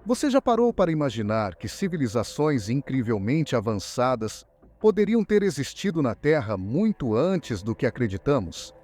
Você já parou para imaginar que civilizações incrivelmente avançadas poderiam ter existido na Terra muito antes do que acreditamos?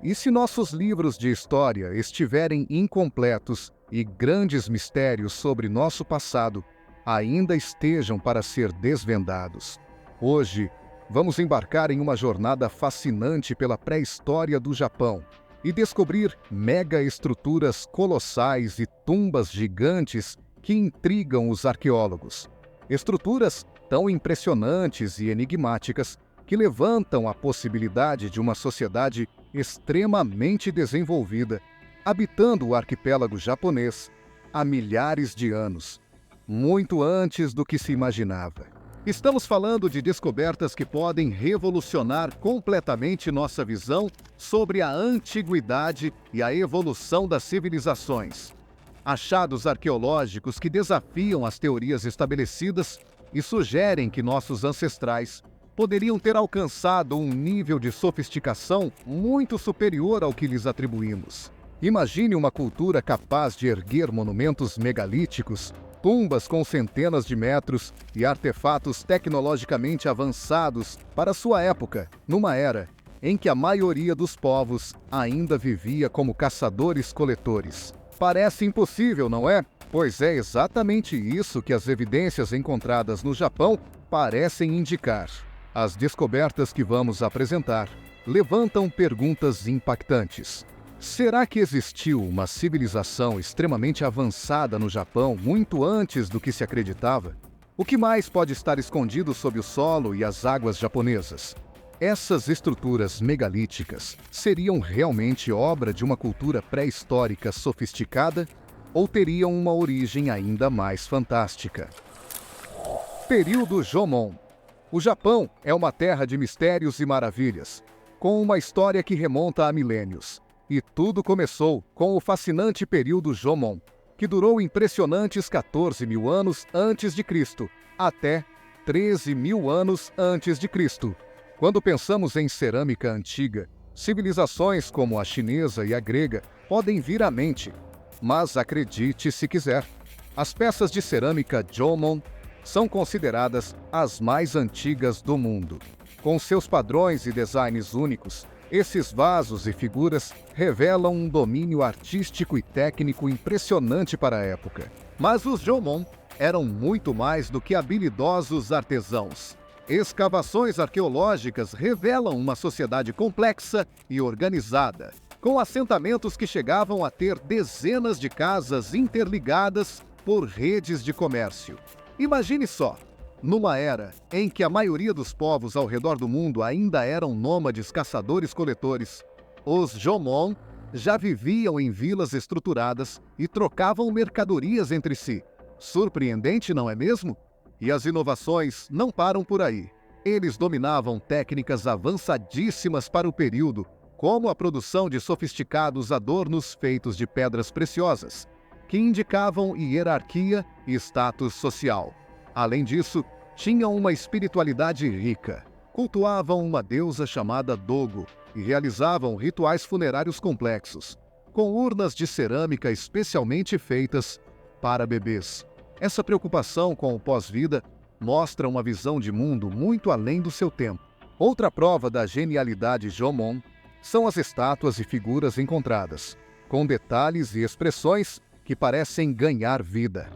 E se nossos livros de história estiverem incompletos e grandes mistérios sobre nosso passado ainda estejam para ser desvendados? Hoje, vamos embarcar em uma jornada fascinante pela pré-história do Japão e descobrir mega-estruturas colossais e tumbas gigantes que intrigam os arqueólogos. Estruturas tão impressionantes e enigmáticas que levantam a possibilidade de uma sociedade extremamente desenvolvida, habitando o arquipélago japonês há milhares de anos, muito antes do que se imaginava. Estamos falando de descobertas que podem revolucionar completamente nossa visão sobre a antiguidade e a evolução das civilizações. Achados arqueológicos que desafiam as teorias estabelecidas e sugerem que nossos ancestrais poderiam ter alcançado um nível de sofisticação muito superior ao que lhes atribuímos. Imagine uma cultura capaz de erguer monumentos megalíticos, tumbas com centenas de metros e artefatos tecnologicamente avançados para sua época, numa era em que a maioria dos povos ainda vivia como caçadores-coletores. Parece impossível, não é? Pois é exatamente isso que as evidências encontradas no Japão parecem indicar. As descobertas que vamos apresentar levantam perguntas impactantes. Será que existiu uma civilização extremamente avançada no Japão muito antes do que se acreditava? O que mais pode estar escondido sob o solo e as águas japonesas? Essas estruturas megalíticas seriam realmente obra de uma cultura pré-histórica sofisticada ou teriam uma origem ainda mais fantástica? Período Jomon. O Japão é uma terra de mistérios e maravilhas, com uma história que remonta a milênios. E tudo começou com o fascinante período Jomon, que durou impressionantes 14 mil anos antes de Cristo, até 13 mil anos antes de Cristo. Quando pensamos em cerâmica antiga, civilizações como a chinesa e a grega podem vir à mente. Mas acredite se quiser, as peças de cerâmica Jomon são consideradas as mais antigas do mundo. Com seus padrões e designs únicos, esses vasos e figuras revelam um domínio artístico e técnico impressionante para a época. Mas os Jomon eram muito mais do que habilidosos artesãos. Escavações arqueológicas revelam uma sociedade complexa e organizada, com assentamentos que chegavam a ter dezenas de casas interligadas por redes de comércio. Imagine só, numa era em que a maioria dos povos ao redor do mundo ainda eram nômades caçadores-coletores, os Jomon já viviam em vilas estruturadas e trocavam mercadorias entre si. Surpreendente, não é mesmo? E as inovações não param por aí. Eles dominavam técnicas avançadíssimas para o período, como a produção de sofisticados adornos feitos de pedras preciosas, que indicavam hierarquia e status social. Além disso, tinham uma espiritualidade rica. Cultuavam uma deusa chamada Dogo e realizavam rituais funerários complexos, com urnas de cerâmica especialmente feitas para bebês. Essa preocupação com o pós-vida mostra uma visão de mundo muito além do seu tempo. Outra prova da genialidade Jomon são as estátuas e figuras encontradas, com detalhes e expressões que parecem ganhar vida.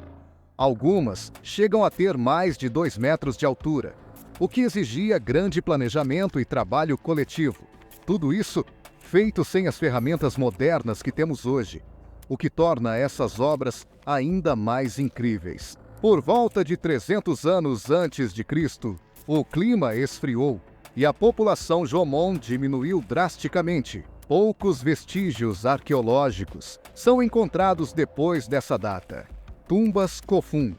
Algumas chegam a ter mais de 2 metros de altura, o que exigia grande planejamento e trabalho coletivo. Tudo isso feito sem as ferramentas modernas que temos hoje, o que torna essas obras ainda mais incríveis. Por volta de 300 anos antes de Cristo, o clima esfriou e a população Jomon diminuiu drasticamente. Poucos vestígios arqueológicos são encontrados depois dessa data. Tumbas Kofun.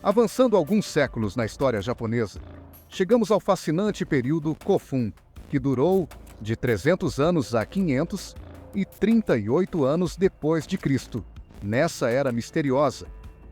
Avançando alguns séculos na história japonesa, chegamos ao fascinante período Kofun, que durou de 300 anos a 500 e 38 anos depois de Cristo. Nessa era misteriosa,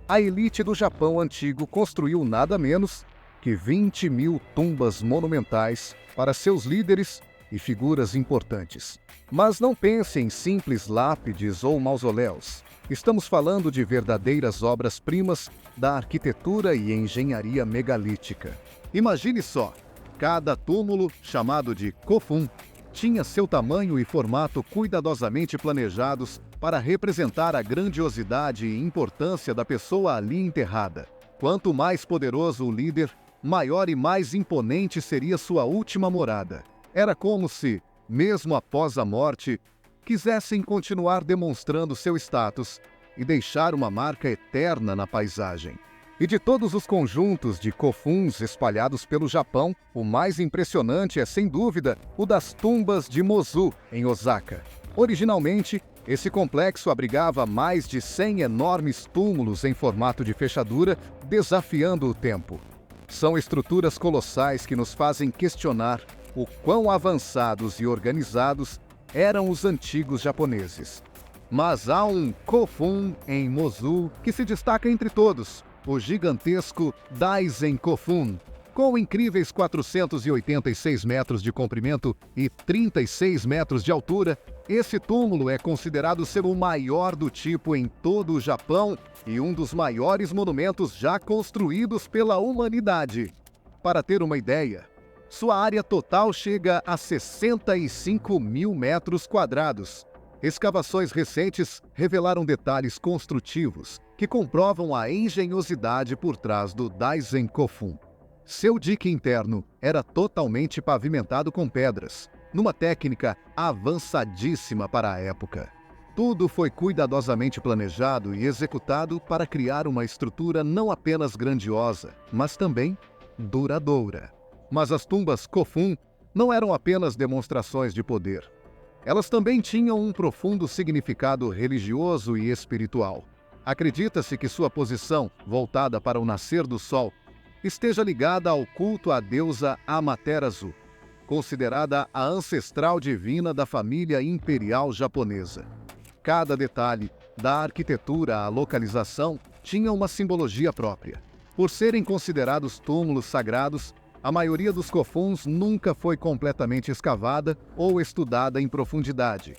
a elite do Japão antigo construiu nada menos que 20 mil tumbas monumentais para seus líderes e figuras importantes. Mas não pense em simples lápides ou mausoléus. Estamos falando de verdadeiras obras-primas da arquitetura e engenharia megalítica. Imagine só, cada túmulo, chamado de Khofun, tinha seu tamanho e formato cuidadosamente planejados para representar a grandiosidade e importância da pessoa ali enterrada. Quanto mais poderoso o líder, maior e mais imponente seria sua última morada. Era como se, mesmo após a morte, quisessem continuar demonstrando seu status e deixar uma marca eterna na paisagem. E de todos os conjuntos de Khofuns espalhados pelo Japão, o mais impressionante é, sem dúvida, o das tumbas de Mozu, em Osaka. Originalmente, esse complexo abrigava mais de 100 enormes túmulos em formato de fechadura, desafiando o tempo. São estruturas colossais que nos fazem questionar o quão avançados e organizados eram os antigos japoneses. Mas há um Khofun em Mozu que se destaca entre todos, o gigantesco Daisen Khofun, com incríveis 486 metros de comprimento e 36 metros de altura. Esse túmulo é considerado ser o maior do tipo em todo o Japão e um dos maiores monumentos já construídos pela humanidade. Para ter uma ideia, sua área total chega a 65 mil metros quadrados. Escavações recentes revelaram detalhes construtivos que comprovam a engenhosidade por trás do Daisen Khofun. Seu dique interno era totalmente pavimentado com pedras, numa técnica avançadíssima para a época. Tudo foi cuidadosamente planejado e executado para criar uma estrutura não apenas grandiosa, mas também duradoura. Mas as tumbas Khofun não eram apenas demonstrações de poder. Elas também tinham um profundo significado religioso e espiritual. Acredita-se que sua posição, voltada para o nascer do sol, esteja ligada ao culto à deusa Amaterasu, considerada a ancestral divina da família imperial japonesa. Cada detalhe, da arquitetura à localização, tinha uma simbologia própria. Por serem considerados túmulos sagrados, a maioria dos Khofuns nunca foi completamente escavada ou estudada em profundidade.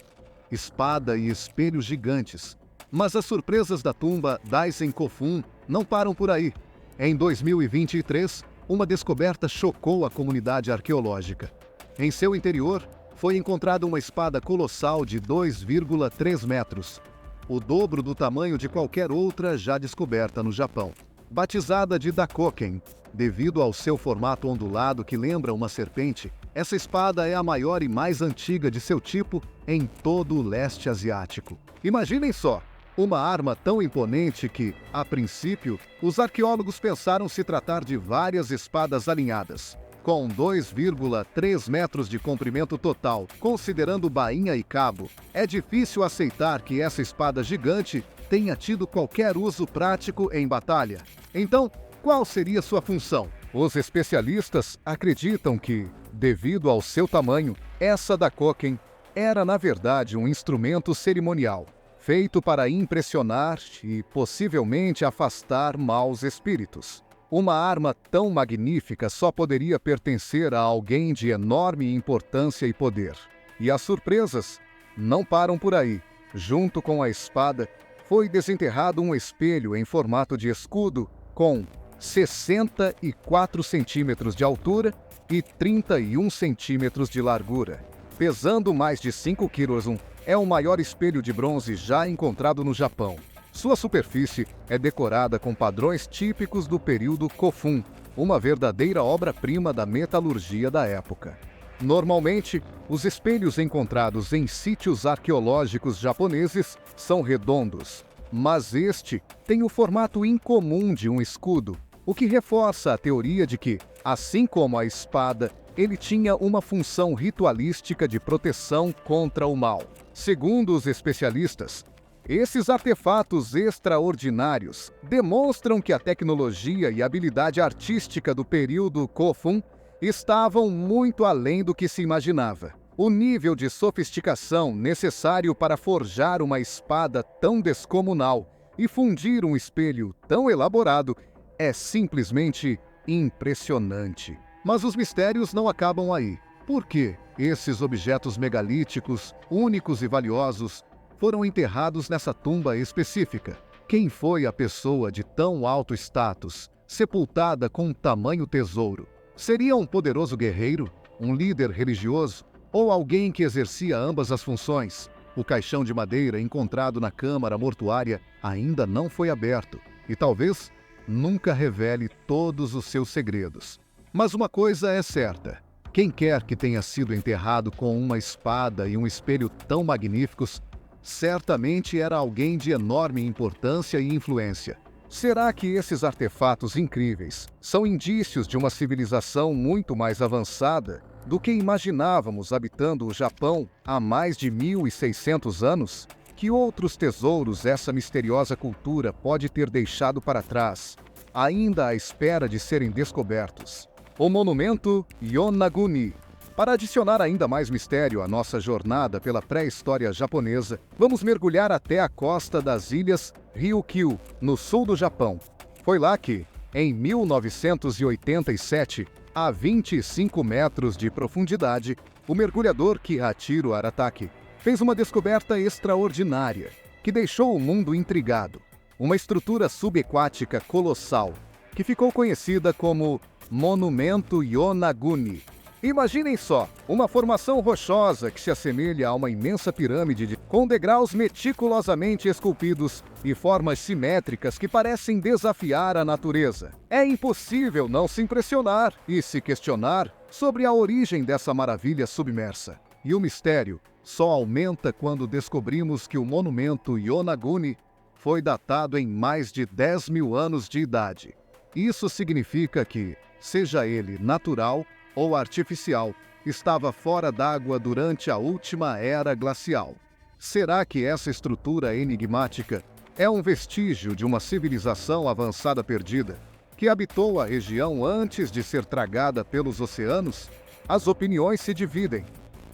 Espada e espelhos gigantes. Mas as surpresas da tumba Daisen Khofun não param por aí. Em 2023, uma descoberta chocou a comunidade arqueológica. Em seu interior, foi encontrada uma espada colossal de 2,3 metros, o dobro do tamanho de qualquer outra já descoberta no Japão. Batizada de Dakoken, devido ao seu formato ondulado que lembra uma serpente, essa espada é a maior e mais antiga de seu tipo em todo o leste asiático. Imaginem só, uma arma tão imponente que, a princípio, os arqueólogos pensaram se tratar de várias espadas alinhadas. Com 2,3 metros de comprimento total, considerando bainha e cabo, é difícil aceitar que essa espada gigante tenha tido qualquer uso prático em batalha. Então, qual seria sua função? Os especialistas acreditam que, devido ao seu tamanho, essa Dakoken era na verdade um instrumento cerimonial, feito para impressionar e possivelmente afastar maus espíritos. Uma arma tão magnífica só poderia pertencer a alguém de enorme importância e poder. E as surpresas não param por aí. Junto com a espada, foi desenterrado um espelho em formato de escudo com 64 centímetros de altura e 31 centímetros de largura. Pesando mais de 5 quilos, é o maior espelho de bronze já encontrado no Japão. Sua superfície é decorada com padrões típicos do período Khofun, uma verdadeira obra-prima da metalurgia da época. Normalmente, os espelhos encontrados em sítios arqueológicos japoneses são redondos, mas este tem o formato incomum de um escudo, o que reforça a teoria de que, assim como a espada, ele tinha uma função ritualística de proteção contra o mal. Segundo os especialistas, esses artefatos extraordinários demonstram que a tecnologia e habilidade artística do período Khofun estavam muito além do que se imaginava. O nível de sofisticação necessário para forjar uma espada tão descomunal e fundir um espelho tão elaborado é simplesmente impressionante. Mas os mistérios não acabam aí. Por que esses objetos megalíticos, únicos e valiosos, foram enterrados nessa tumba específica? Quem foi a pessoa de tão alto status, sepultada com tamanho tesouro? Seria um poderoso guerreiro, um líder religioso ou alguém que exercia ambas as funções? O caixão de madeira encontrado na câmara mortuária ainda não foi aberto e talvez nunca revele todos os seus segredos. Mas uma coisa é certa: quem quer que tenha sido enterrado com uma espada e um espelho tão magníficos, certamente era alguém de enorme importância e influência. Será que esses artefatos incríveis são indícios de uma civilização muito mais avançada do que imaginávamos habitando o Japão há mais de 1.600 anos? Que outros tesouros essa misteriosa cultura pode ter deixado para trás, ainda à espera de serem descobertos? O monumento Yonaguni. Para adicionar ainda mais mistério à nossa jornada pela pré-história japonesa, vamos mergulhar até a costa das ilhas Ryukyu, no sul do Japão. Foi lá que, em 1987, a 25 metros de profundidade, o mergulhador Kihachiro Arataki fez uma descoberta extraordinária que deixou o mundo intrigado. Uma estrutura subaquática colossal, que ficou conhecida como Monumento Yonaguni. Imaginem só, uma formação rochosa que se assemelha a uma imensa pirâmide com degraus meticulosamente esculpidos e formas simétricas que parecem desafiar a natureza. É impossível não se impressionar e se questionar sobre a origem dessa maravilha submersa. E o mistério só aumenta quando descobrimos que o monumento Yonaguni foi datado em mais de 10 mil anos de idade. Isso significa que, seja ele natural ou artificial, estava fora d'água durante a última era glacial. Será que essa estrutura enigmática é um vestígio de uma civilização avançada perdida, que habitou a região antes de ser tragada pelos oceanos? As opiniões se dividem.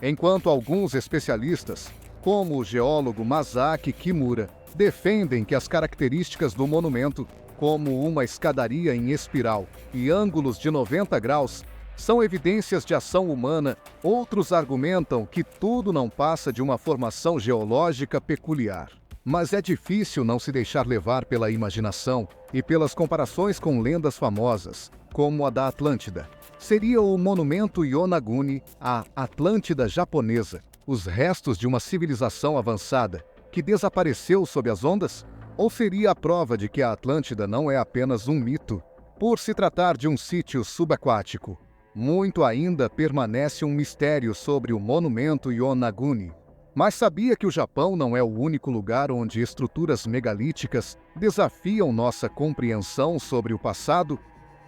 Enquanto alguns especialistas, como o geólogo Masaki Kimura, defendem que as características do monumento, como uma escadaria em espiral e ângulos de 90 graus, são evidências de ação humana, outros argumentam que tudo não passa de uma formação geológica peculiar. Mas é difícil não se deixar levar pela imaginação e pelas comparações com lendas famosas, como a da Atlântida. Seria o monumento Yonaguni a Atlântida japonesa, os restos de uma civilização avançada que desapareceu sob as ondas? Ou seria a prova de que a Atlântida não é apenas um mito? Por se tratar de um sítio subaquático, muito ainda permanece um mistério sobre o monumento Yonaguni. Mas sabia que o Japão não é o único lugar onde estruturas megalíticas desafiam nossa compreensão sobre o passado?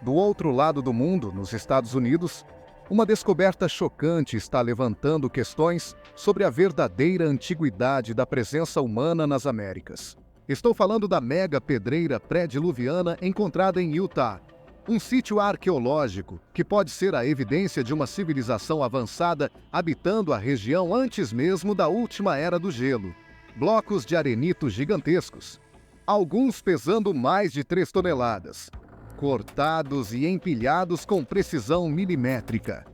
Do outro lado do mundo, nos Estados Unidos, uma descoberta chocante está levantando questões sobre a verdadeira antiguidade da presença humana nas Américas. Estou falando da mega pedreira pré-diluviana encontrada em Utah, um sítio arqueológico que pode ser a evidência de uma civilização avançada habitando a região antes mesmo da última era do gelo. Blocos de arenito gigantescos, alguns pesando mais de 3 toneladas, cortados e empilhados com precisão milimétrica.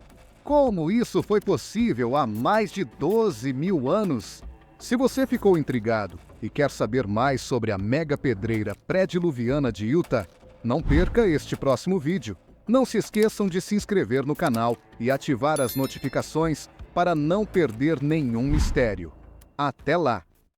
Como isso foi possível há mais de 12 mil anos? Se você ficou intrigado e quer saber mais sobre a mega pedreira pré-diluviana de Utah, não perca este próximo vídeo. Não se esqueçam de se inscrever no canal e ativar as notificações para não perder nenhum mistério. Até lá!